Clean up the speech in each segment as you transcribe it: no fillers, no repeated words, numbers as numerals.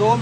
2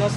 10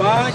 5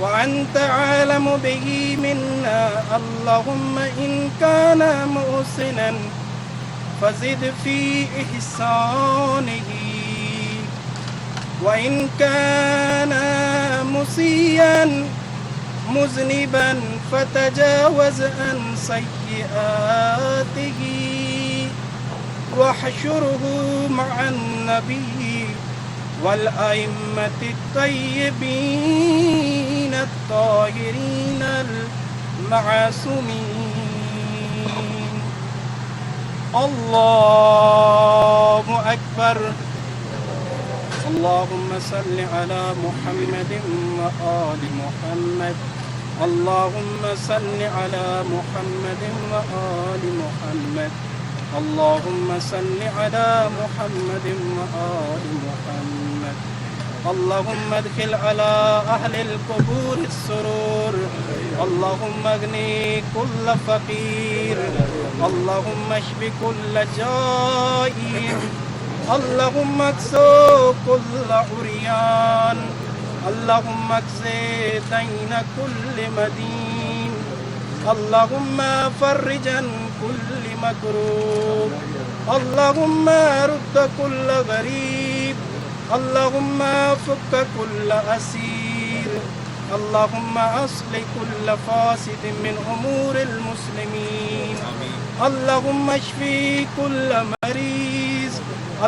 وأنت أعلم به منا. اللهم إن كان محسنا فزد في إحسانه، وإن كان مسيئا مذنبا فتجاوز عن سيئاته، واحشره مع النبي والأئمة الطيبين الطاهرين المعصومين. الله أكبر. اللهم صل على محمد وآل محمد. اللهم صل على محمد وآل محمد. اللهم صل على محمد وآل محمد. اللهم ادخل على أهل القبور السرور. اللهم اغني كل فقير. اللهم اشف كل جائع. اللهم اكسو كل عريان. اللهم اكسي دين كل مدين. اللهم فرج عن كل مكروب. اللهم رد كل غريب. اللهم فك كل أسير. اللهم أصلح كل فاسد من أمور المسلمين. اللهم اشفي كل مريض.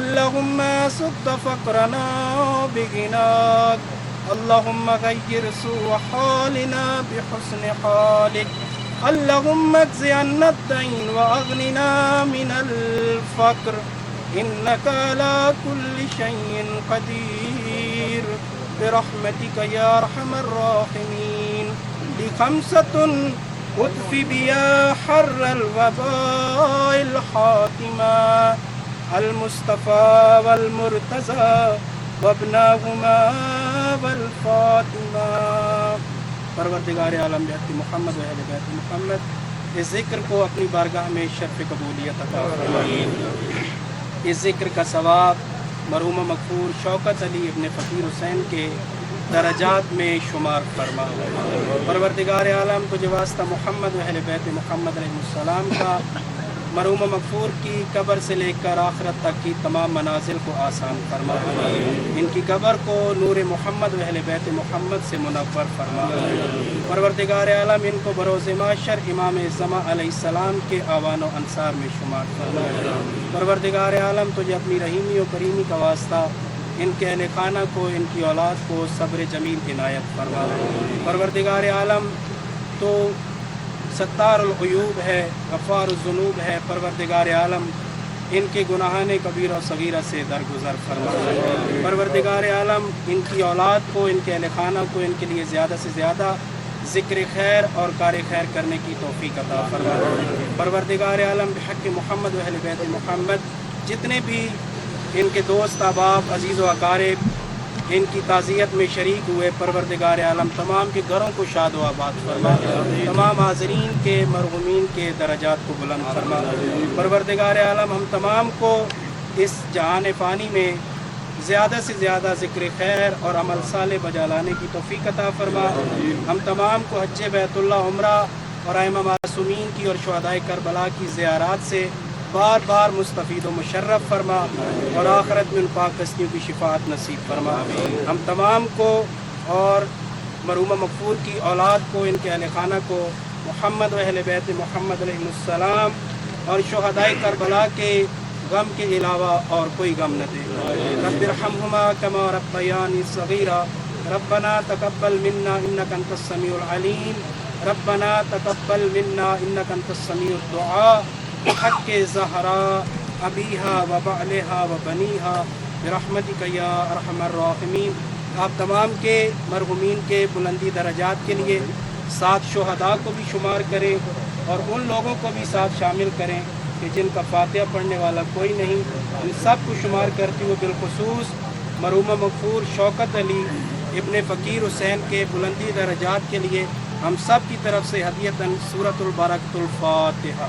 اللهم سد فقرنا بغناك. اللهم غير سوء حالنا بحسن حالك. اللهم اجز عنا الدين وأغننا من الفقر، إنك على كل شيء قدير برحمتك يا أرحم الراحمين. لخمسة أطفي بها حر الوباء الحاكمة، المصطفى والمرتضى وابناهما والفاطمہ. پروردگار عالم بیت محمد و اہل بیت محمد اس ذکر کو اپنی بارگاہ میں شرف قبولیت عطا فرمائے. اس ذکر کا ثواب مرحوم مغفور شوکت علی ابن فقیر حسین کے درجات میں شمار فرما. پروردگار عالم تجھے واسطہ محمد و اہل بیت محمد علیہ السلام کا مرحوم مغفور کی قبر سے لے کر آخرت تک کی تمام منازل کو آسان فرما. ان کی قبر کو نور محمد و اہل بیت محمد سے منور فرما. پروردگار عالم ان کو بروز محشر امام زمان علیہ السلام کے آوان و انصار میں شمار فرما. پروردگار عالم تجھے اپنی رحیمی و کریمی کا واسطہ ان کے اہل خانہ کو، ان کی اولاد کو صبر جمیل عنایت فرما. پروردگار عالم تو ستار العیوب ہے، غفار الذنوب ہے. پروردگار عالم ان کے گناہان کبیرہ و صغیرہ سے درگزر فرما. پروردگار عالم ان کی اولاد کو، ان کے اہل خانہ کو، ان کے لیے زیادہ سے زیادہ ذکر خیر اور کار خیر کرنے کی توفیق عطا فرما. پروردگار عالم بحق محمد و اہل بیت محمد جتنے بھی ان کے دوست احباب عزیز و اقارب ان کی تعزیت میں شریک ہوئے، پروردگار عالم تمام کے گھروں کو شاد و آباد فرما. تمام حاضرین کے مرحومین کے درجات کو بلند فرما. پروردگار عالم ہم تمام کو اس جہان فانی میں زیادہ سے زیادہ ذکر خیر اور عمل صالح بجا لانے کی توفیق عطا فرما. ہم تمام کو حج بیت اللہ عمرہ اور ائمہ معصومین کی اور شہدائے کربلا کی زیارات سے بار بار مستفید و مشرف فرما اور آخرت میں ان پاک ہستیوں کی شفاعت نصیب فرما. ہم تمام کو اور مرحوم مغفور کی اولاد کو، ان کے اہل خانہ کو محمد و اہل بیت محمد علیہ السلام اور شہدائے کربلا کے غم کے علاوہ اور کوئی غم نہ دے. رب ارحمہما کما ربیانی صغیرا. ربنا تقبل منا انک انت السمیع العلیم. ربنا تقبل منا انک انت السمیع الدعاء. حق زہرا ابیہا و بعلہا و بنیہا برحمتک یا ارحم الراحمین. آپ تمام کے مرحومین کے بلندی درجات کے لیے 7 شہداء کو بھی شمار کریں اور ان لوگوں کو بھی ساتھ شامل کریں کہ جن کا فاتحہ پڑھنے والا کوئی نہیں. ان سب کو شمار کرتے ہوئے بالخصوص مرحوم مغفور شوکت علی ابن فقیر حسین کے بلندی درجات کے لیے ہم سب کی طرف سے ہدیۃً سورۃ البرکۃ الفاتحہ.